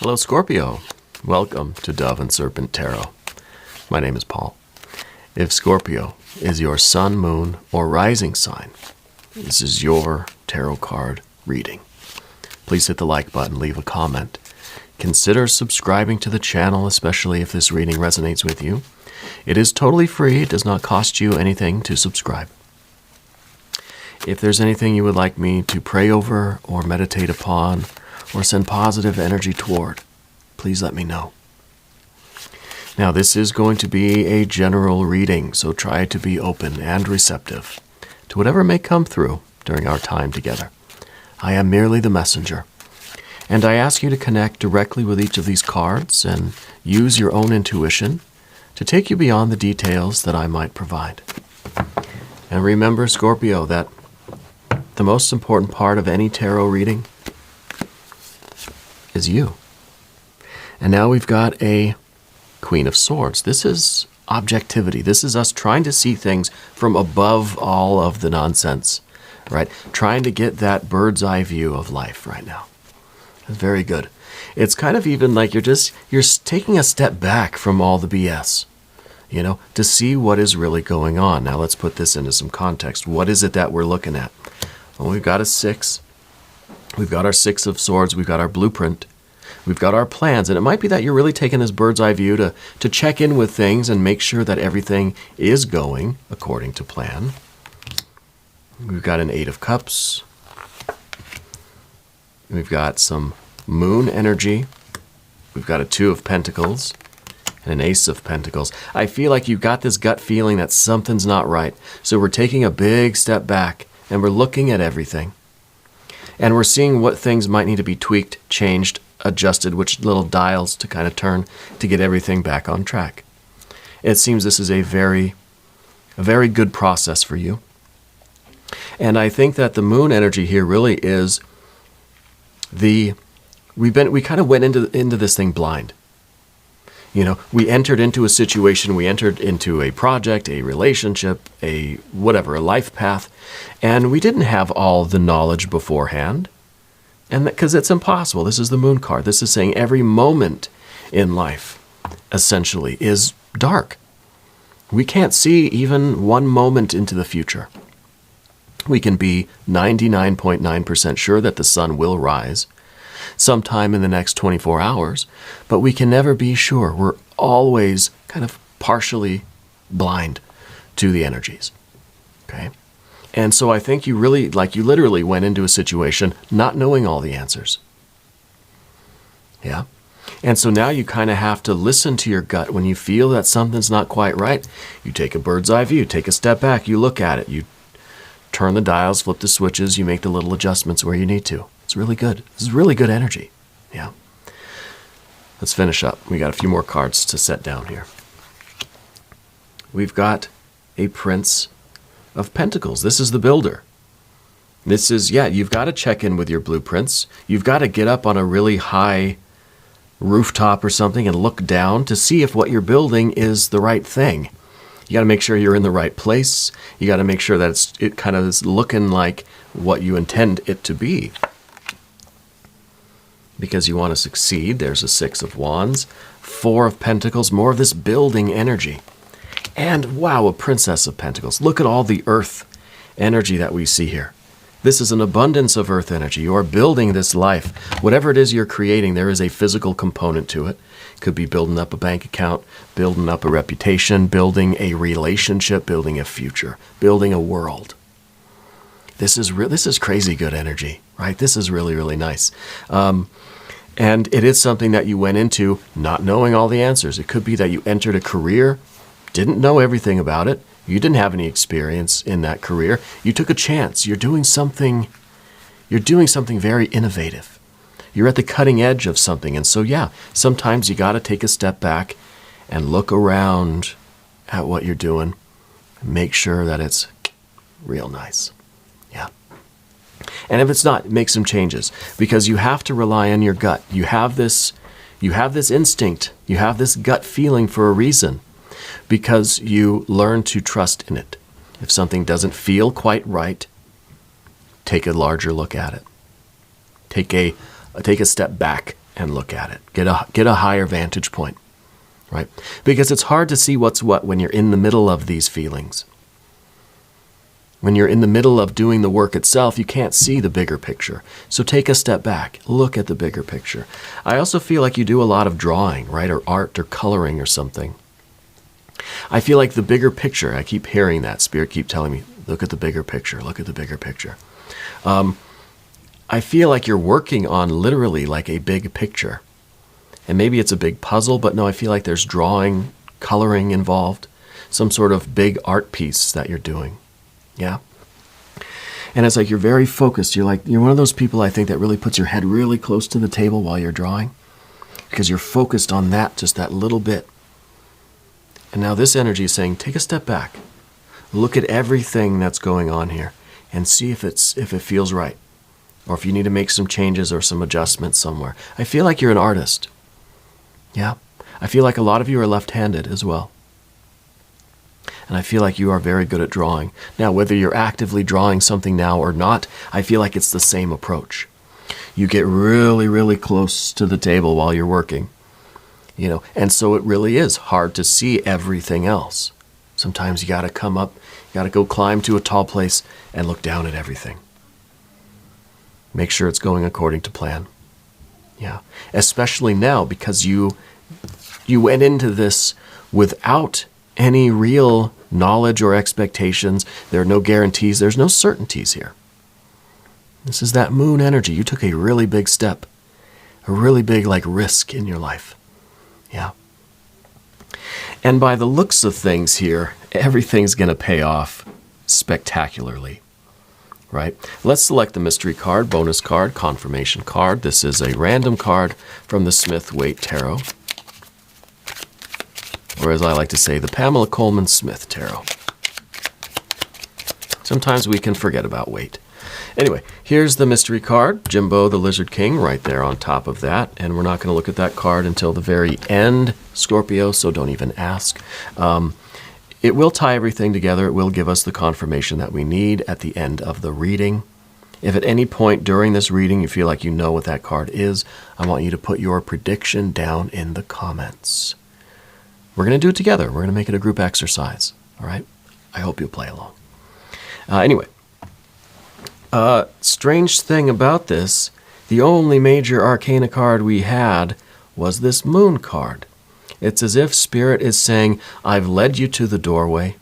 Hello, Scorpio. Welcome to Dove and Serpent Tarot. My name is Paul. If Scorpio is your sun, moon, or rising sign, this is your tarot card reading. Please hit the like button, leave a comment. Consider subscribing to the channel, especially if this reading resonates with you. It is totally free. It does not cost you anything to subscribe. If there's anything you would like me to pray over or meditate upon or send positive energy toward, please let me know. Now, this is going to be a general reading, so try to be open and receptive to whatever may come through during our time together. I am merely the messenger, and I ask you to connect directly with each of these cards and use your own intuition to take you beyond the details that I might provide. And remember, Scorpio, that the most important part of any tarot reading is you. And now we've got a Queen of Swords. This is objectivity. This is us trying to see things from above all of the nonsense, right? Trying to get that bird's eye view of life right now. It's very good. It's kind of even like you're taking a step back from all the BS, to see what is really going on. Now let's put this into some context. What is it that we're looking at? Well, we've got a 6. We've got our 6 of Swords. We've got our blueprint. We've got our plans. And it might be that you're really taking this bird's eye view to check in with things and make sure that everything is going according to plan. We've got an 8 of Cups. We've got some moon energy. We've got a 2 of Pentacles and an Ace of Pentacles. I feel like you've got this gut feeling that something's not right. So we're taking a big step back and we're looking at everything. And we're seeing what things might need to be tweaked, changed, adjusted, which little dials to kind of turn to get everything back on track. It seems this is a very good process for you. And I think that the moon energy here really is we kind of went into this thing blind. We entered into a situation, we entered into a project, a relationship, a life path, and we didn't have all the knowledge beforehand. And because it's impossible. This is the moon card. This is saying every moment in life, essentially, is dark. We can't see even one moment into the future. We can be 99.9% sure that the sun will rise sometime in the next 24 hours, but we can never be sure. We're always kind of partially blind to the energies, okay? And so I think you literally went into a situation not knowing all the answers, yeah? And so now you kind of have to listen to your gut. When you feel that something's not quite right, you take a bird's eye view, take a step back, you look at it, you turn the dials, flip the switches, you make the little adjustments where you need to. It's really good. This is really good energy. Yeah. Let's finish up. We got a few more cards to set down here. We've got a Prince of Pentacles. This is the builder. This is, you've got to check in with your blueprints. You've got to get up on a really high rooftop or something and look down to see if what you're building is the right thing. You got to make sure you're in the right place. You got to make sure that it kind of is looking like what you intend it to be. Because you want to succeed. There's a 6 of Wands, 4 of Pentacles, more of this building energy. And wow, a Princess of Pentacles. Look at all the earth energy that we see here. This is an abundance of earth energy. You are building this life. Whatever it is you're creating, there is a physical component to it. Could be building up a bank account, building up a reputation, building a relationship, building a future, building a world. This is crazy good energy, right? This is really, really nice. And it is something that you went into not knowing all the answers. It could be that you entered a career, didn't know everything about it. You didn't have any experience in that career. You took a chance. You're doing something very innovative. You're at the cutting edge of something. And so, sometimes you got to take a step back and look around at what you're doing and make sure that it's real nice. Yeah. And if it's not, make some changes, because you have to rely on your gut. You have this instinct. You have this gut feeling for a reason, because you learn to trust in it. If something doesn't feel quite right, take a larger look at it. Take a step back and look at it. Get a higher vantage point, right? Because it's hard to see what's what when you're in the middle of these feelings. When you're in the middle of doing the work itself, you can't see the bigger picture. So take a step back, look at the bigger picture. I also feel like you do a lot of drawing, right? Or art or coloring or something. I feel like the bigger picture, I keep hearing that. Spirit keep telling me, look at the bigger picture, look at the bigger picture. I feel like you're working on literally like a big picture. And maybe it's a big puzzle, but no, I feel like there's drawing, coloring involved. Some sort of big art piece that you're doing. Yeah. And it's like you're very focused. You're one of those people, I think, that really puts your head really close to the table while you're drawing. Because you're focused on that, just that little bit. And now this energy is saying, take a step back. Look at everything that's going on here and see if it feels right. Or if you need to make some changes or some adjustments somewhere. I feel like you're an artist. Yeah. I feel like a lot of you are left-handed as well. And I feel like you are very good at drawing. Now, whether you're actively drawing something now or not, I feel like it's the same approach. You get really, really close to the table while you're working. And so it really is hard to see everything else. Sometimes you got to come up, you got to go climb to a tall place and look down at everything. Make sure it's going according to plan. Yeah. Especially now because you went into this without any real knowledge or expectations. There are no guarantees. There's no certainties here. This is that moon energy. You took a really big step, a really big risk in your life. Yeah. And by the looks of things here, everything's going to pay off spectacularly. Right? Let's select the mystery card, bonus card, confirmation card. This is a random card from the Smith-Waite Tarot. Or as I like to say, the Pamela Coleman Smith Tarot. Sometimes we can forget about Waite. Anyway, here's the mystery card, Jimbo the Lizard King, right there on top of that. And we're not going to look at that card until the very end, Scorpio, so don't even ask. It will tie everything together. It will give us the confirmation that we need at the end of the reading. If at any point during this reading you feel like you know what that card is, I want you to put your prediction down in the comments. We're going to do it together. We're going to make it a group exercise. All right? I hope you'll play along. Anyway, strange thing about this, the only major arcana card we had was this moon card. It's as if Spirit is saying, I've led you to the doorway,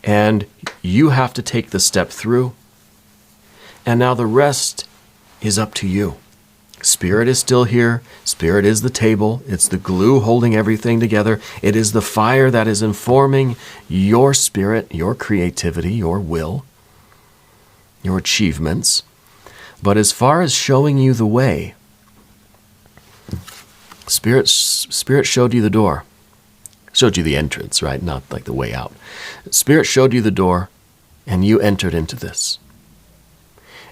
and you have to take the step through, and now the rest is up to you. Spirit is still here. Spirit is the table. It's the glue holding everything together. It is the fire that is informing your spirit, your creativity, your will, your achievements. But as far as showing you the way, Spirit showed you the door. Showed you the entrance, right? Not like the way out. Spirit showed you the door, and you entered into this.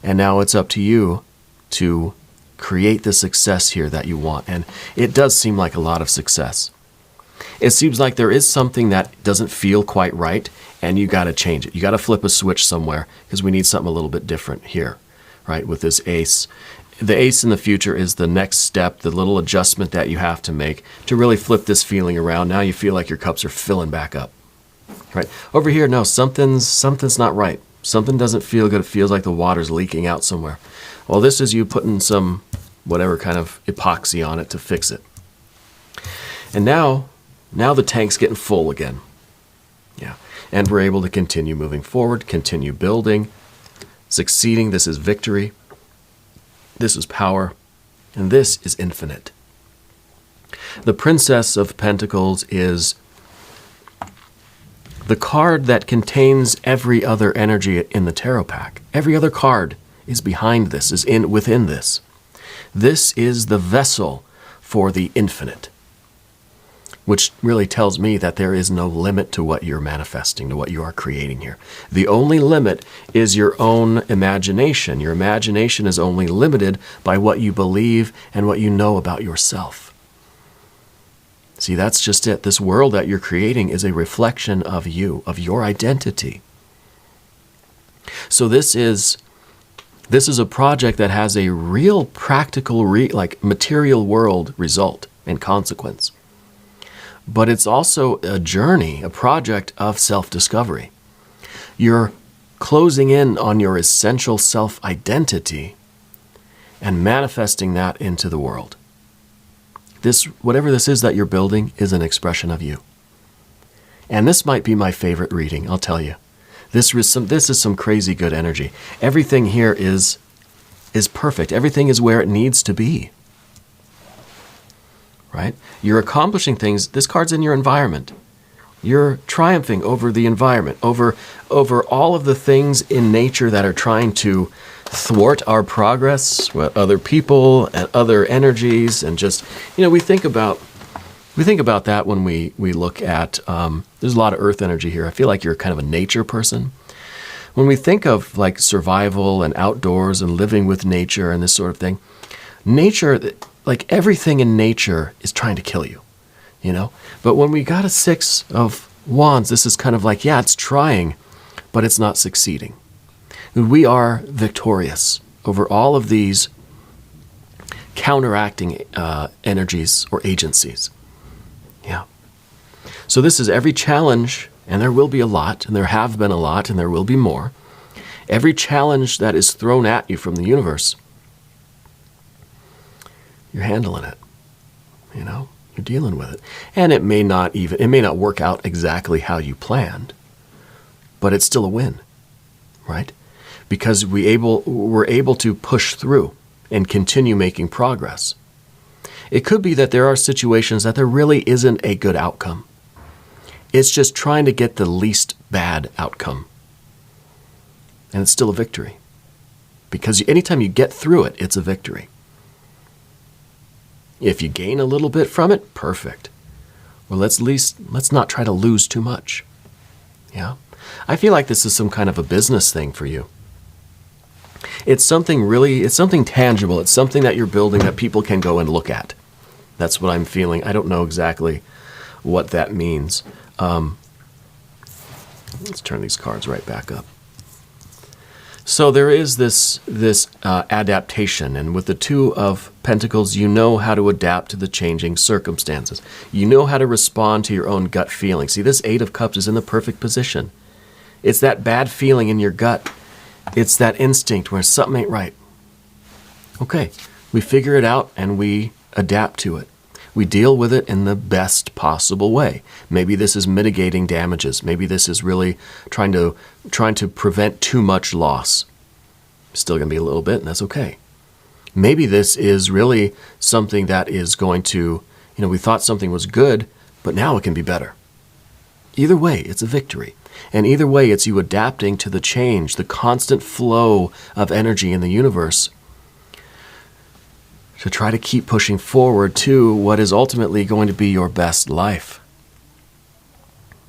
And now it's up to you to create the success here that you want. And it does seem like a lot of success. It seems like there is something that doesn't feel quite right, and you got to change it. You got to flip a switch somewhere, because we need something a little bit different here, right? With this ace. The ace in the future is the next step, the little adjustment that you have to make to really flip this feeling around. Now you feel like your cups are filling back up. Right? Over here, no, something's not right. Something doesn't feel good. It feels like the water's leaking out somewhere. Well, this is you putting some whatever kind of epoxy on it to fix it. And now the tank's getting full again. Yeah. And we're able to continue moving forward, continue building, succeeding. This is victory. This is power, and this is infinite. The Princess of Pentacles is the card that contains every other energy in the tarot pack. Every other card is behind this, is within this. This is the vessel for the infinite, which really tells me that there is no limit to what you're manifesting, to what you are creating here. The only limit is your own imagination. Your imagination is only limited by what you believe and what you know about yourself. See, that's just it. This world that you're creating is a reflection of you, of your identity. So this is This is a project that has a real practical, material world result and consequence. But it's also a journey, a project of self-discovery. You're closing in on your essential self-identity and manifesting that into the world. Whatever this is that you're building, is an expression of you. And this might be my favorite reading, I'll tell you. This is some crazy good energy. Everything here is perfect. Everything is where it needs to be. Right? You're accomplishing things. This card's in your environment. You're triumphing over the environment, over all of the things in nature that are trying to thwart our progress, with other people and other energies, and just, we think about that when we look at, there's a lot of earth energy here. I feel like you're kind of a nature person. When we think of like survival and outdoors and living with nature and this sort of thing, nature, like everything in nature is trying to kill you, But when we got a 6 of Wands, this is kind of like, yeah, it's trying, but it's not succeeding. We are victorious over all of these counteracting energies or agencies. Yeah. So this is every challenge, and there will be a lot, and there have been a lot, and there will be more. Every challenge that is thrown at you from the universe, you're handling it. You're dealing with it. And it may not work out exactly how you planned, but it's still a win, right? Because we're able to push through and continue making progress. It could be that there are situations that there really isn't a good outcome. It's just trying to get the least bad outcome. And it's still a victory. Because anytime you get through it, it's a victory. If you gain a little bit from it, perfect. Well, let's not try to lose too much. Yeah? I feel like this is some kind of a business thing for you. It's something tangible. It's something that you're building that people can go and look at. That's what I'm feeling. I don't know exactly what that means. Let's turn these cards right back up. So there is this adaptation, and with the 2 of Pentacles, you know how to adapt to the changing circumstances. You know how to respond to your own gut feeling. See, this 8 of Cups is in the perfect position. It's that bad feeling in your gut. It's that instinct where something ain't right. Okay, we figure it out and we adapt to it. We deal with it in the best possible way. Maybe this is mitigating damages. Maybe this is really trying to prevent too much loss. Still going to be a little bit, and that's okay. Maybe this is really something that is going to, we thought something was good, but now it can be better. Either way, it's a victory. And either way, it's you adapting to the change, the constant flow of energy in the universe, to try to keep pushing forward to what is ultimately going to be your best life.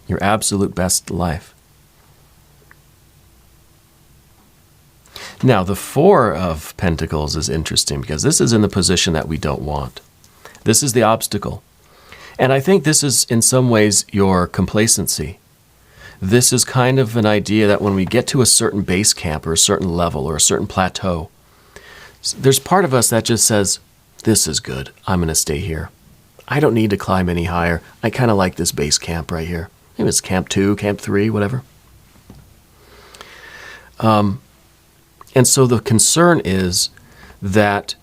Your absolute best life. Now, the 4 of Pentacles is interesting because this is in the position that we don't want. This is the obstacle. And I think this is, in some ways, your complacency. This is kind of an idea that when we get to a certain base camp or a certain level or a certain plateau, there's part of us that just says, this is good. I'm going to stay here. I don't need to climb any higher. I kind of like this base camp right here. Maybe it's camp 2, camp 3, whatever. And so the concern is that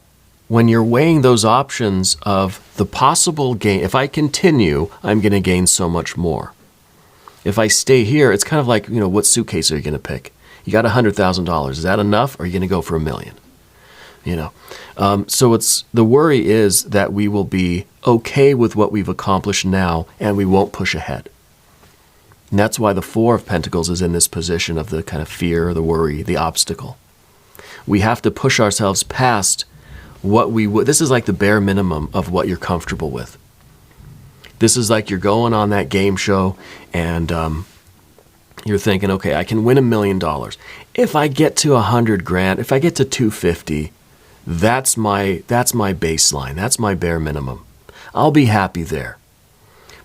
when you're weighing those options of the possible gain, if I continue, I'm going to gain so much more. If I stay here, it's kind of like, what suitcase are you going to pick? You got $100,000. Is that enough? Or are you going to go for $1 million? So the worry is that we will be okay with what we've accomplished now and we won't push ahead. And that's why the 4 of Pentacles is in this position of the kind of fear, the worry, the obstacle. We have to push ourselves past what we would. This is like the bare minimum of what you're comfortable with. This is like you're going on that game show and you're thinking, okay, I can win $1 million. If I get to $100,000, if I get to 250, that's my baseline. That's my bare minimum. I'll be happy there.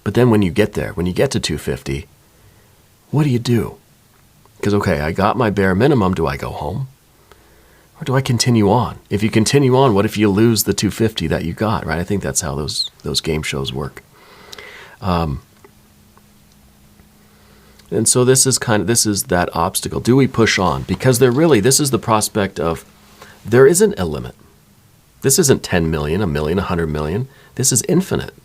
But then when you get there, when you get to 250, what do you do? Because, okay, I got my bare minimum. Do I go home? Or do I continue on? If you continue on, what if you lose the 250 that you got, right? I think that's how those game shows work. And so this is that obstacle. Do we push on? Because this is the prospect of, there isn't a limit. This isn't 10 million, a million, 100 million. This is infinite.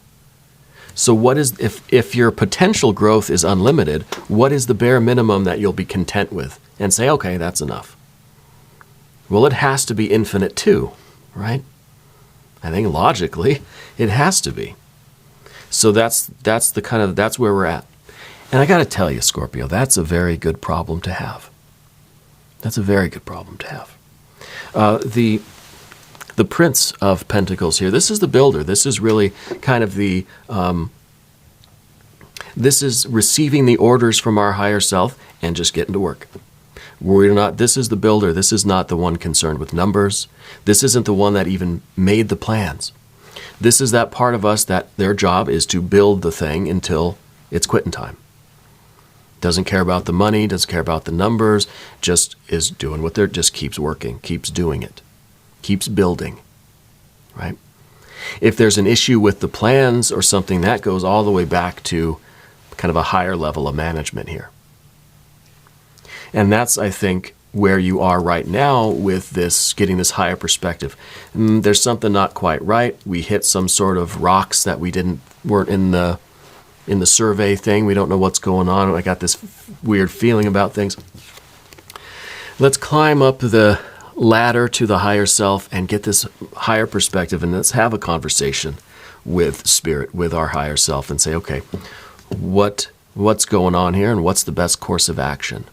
So what is, if your potential growth is unlimited, what is the bare minimum that you'll be content with? And say, okay, that's enough. Well, it has to be infinite too, right? I think logically, it has to be. So that's where we're at. And I got to tell you, Scorpio, that's a very good problem to have. That's a very good problem to have. The Prince of Pentacles here, this is the builder. This is really kind of this is receiving the orders from our higher self and just getting to work. This is the builder. This is not the one concerned with numbers. This isn't the one that even made the plans. This is that part of us that their job is to build the thing until it's quitting time. Doesn't care about the money, doesn't care about the numbers, just is doing what just keeps working, keeps doing it, keeps building, right? If there's an issue with the plans or something, that goes all the way back to kind of a higher level of management here. And that's, I think, where you are right now with this, getting this higher perspective. There's something not quite right. We hit some sort of rocks that weren't in the survey thing. We don't know what's going on. I got this weird feeling about things. Let's climb up the ladder to the higher self and get this higher perspective, and let's have a conversation with Spirit, with our higher self, and say, okay, what's going on here, and what's the best course of action?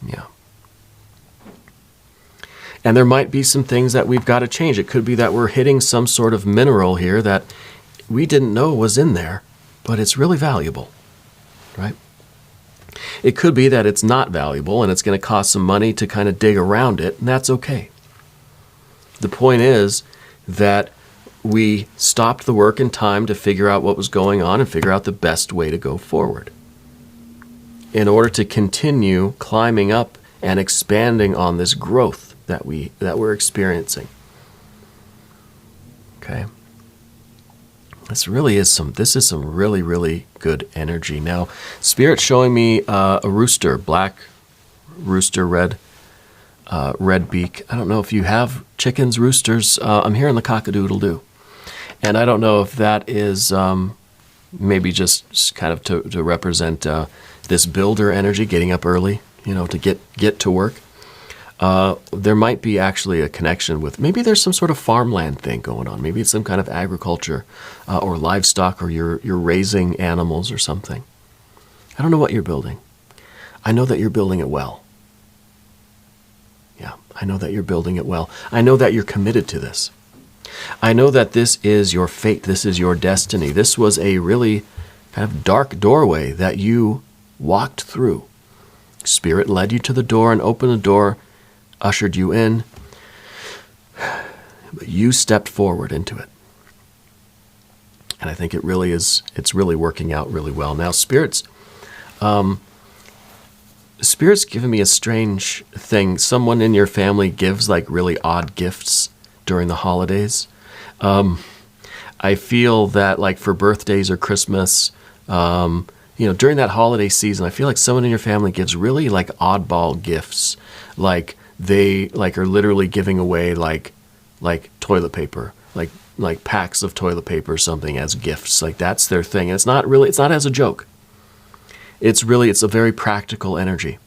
Yeah. And there might be some things that we've got to change. It could be that we're hitting some sort of mineral here that we didn't know was in there, but it's really valuable, right? It could be that it's not valuable and it's going to cost some money to kind of dig around it, and that's okay. The point is that we stopped the work in time to figure out what was going on and figure out the best way to go forward in order to continue climbing up and expanding on this growth that we're experiencing. Okay. This is some really, really good energy. Now, Spirit's showing me a rooster, black rooster, red beak. I don't know if you have chickens, roosters. I'm hearing the cock-a-doodle-doo. And I don't know if that is maybe just kind of to represent this builder energy, getting up early, to get to work. There might be actually a connection with, maybe there's some sort of farmland thing going on. Maybe it's some kind of agriculture or livestock, or you're raising animals or something. I don't know what you're building. I know that you're building it well. Yeah, I know that you're building it well. I know that you're committed to this. I know that this is your fate. This is your destiny. This was a really kind of dark doorway that you walked through. Spirit led you to the door and opened the door, ushered you in, but you stepped forward into it. And I think it's really working out really well. Now, Spirit's given me a strange thing. Someone in your family gives like really odd gifts during the holidays. I feel that like for birthdays or Christmas, during that holiday season, I feel like someone in your family gives really like oddball gifts. Like they are literally giving away like toilet paper, like packs of toilet paper or something as gifts. Like that's their thing. And it's not as a joke. It's a very practical energy.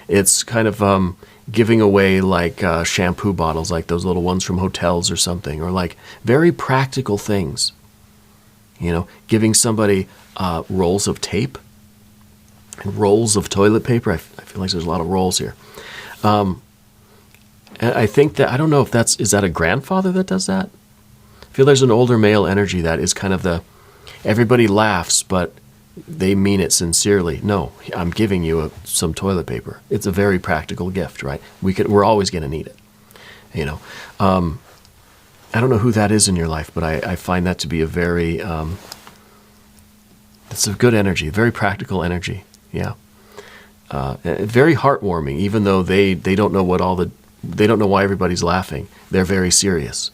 It's kind of giving away like shampoo bottles, like those little ones from hotels or something, or like very practical things. Giving somebody rolls of tape and rolls of toilet paper. I feel like there's a lot of rolls here. And I think that, I don't know if is that a grandfather that does that? I feel there's an older male energy that is kind of everybody laughs, but they mean it sincerely. No, I'm giving you some toilet paper. It's a very practical gift, right? We're always going to need it. I don't know who that is in your life, but I find that to be a very, it's a good energy, very practical energy. Yeah. Very heartwarming, even though they don't know what all the they don't know why everybody's laughing. They're very serious.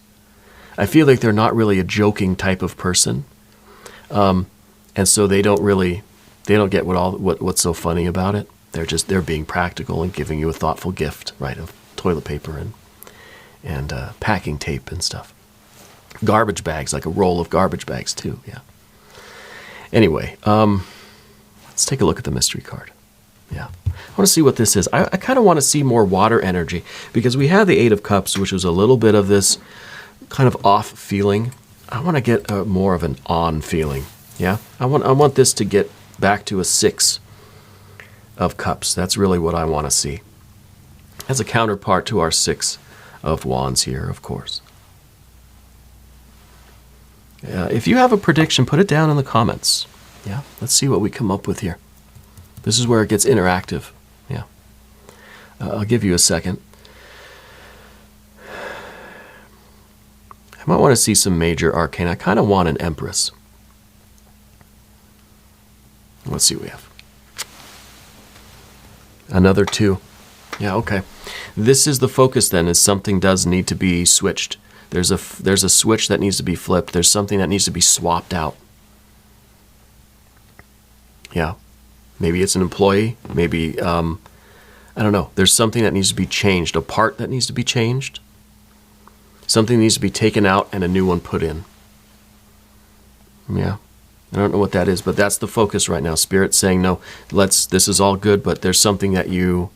I feel like they're not really a joking type of person. And so they don't get what's so funny about it. They're being practical and giving you a thoughtful gift, right, of toilet paper and packing tape and stuff. Garbage bags, like a roll of garbage bags too, yeah. Anyway, let's take a look at the mystery card. Yeah, I want to see what this is. I kind of want to see more water energy, because we had the Eight of Cups, which was a little bit of this kind of off feeling. I want to get more of an on feeling. Yeah, I want this to get back to a Six of Cups. That's really what I want to see. As a counterpart to our Six of Wands here, of course. If you have a prediction, put it down in the comments. Yeah, let's see what we come up with here. This is where it gets interactive. Yeah, I'll give you a second. I might want to see some major arcana. I kind of want an Empress. Let's see what we have. Another 2. Yeah, okay. This is the focus then, is something does need to be switched. There's a switch that needs to be flipped. There's something that needs to be swapped out. Yeah. Maybe it's an employee. Maybe, I don't know. There's something that needs to be changed. A part that needs to be changed. Something needs to be taken out and a new one put in. Yeah. I don't know what that is, but that's the focus right now. Spirit's saying, no, this is all good, but there's something you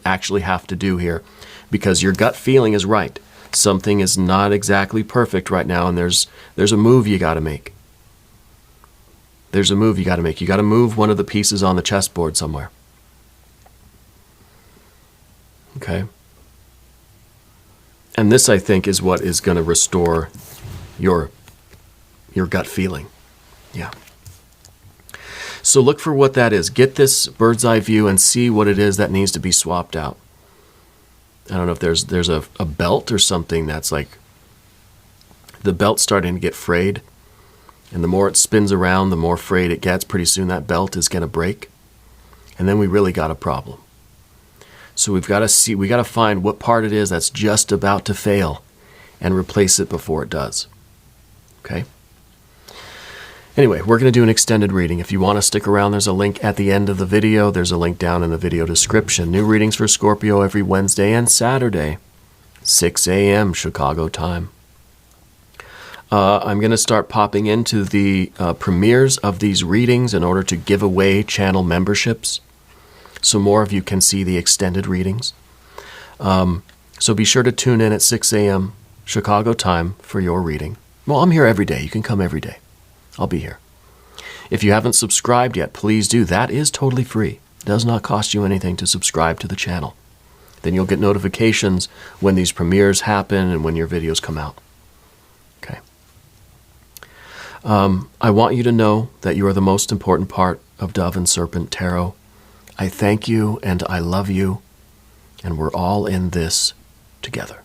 actually have to do here, because your gut feeling is right. Something is not exactly perfect right now, and there's a move you got to make. There's a move you got to make. You got to move one of the pieces on the chessboard somewhere. Okay? And this, I think, is what is going to restore your gut feeling. Yeah. So look for what that is. Get this bird's eye view and see what it is that needs to be swapped out. I don't know if there's a belt or something that's like, the belt's starting to get frayed. And the more it spins around, the more frayed it gets. Pretty soon that belt is going to break. And then we really got a problem. So we got to find what part it is that's just about to fail and replace it before it does. Okay? Anyway, we're going to do an extended reading. If you want to stick around, there's a link at the end of the video. There's a link down in the video description. New readings for Scorpio every Wednesday and Saturday, 6 a.m. Chicago time. I'm going to start popping into the premieres of these readings in order to give away channel memberships, so more of you can see the extended readings. So be sure to tune in at 6 a.m. Chicago time for your reading. Well, I'm here every day. You can come every day. I'll be here. If you haven't subscribed yet, please do. That is totally free. It does not cost you anything to subscribe to the channel. Then you'll get notifications when these premieres happen and when your videos come out. Okay. I want you to know that you are the most important part of Dove and Serpent Tarot. I thank you and I love you, and we're all in this together.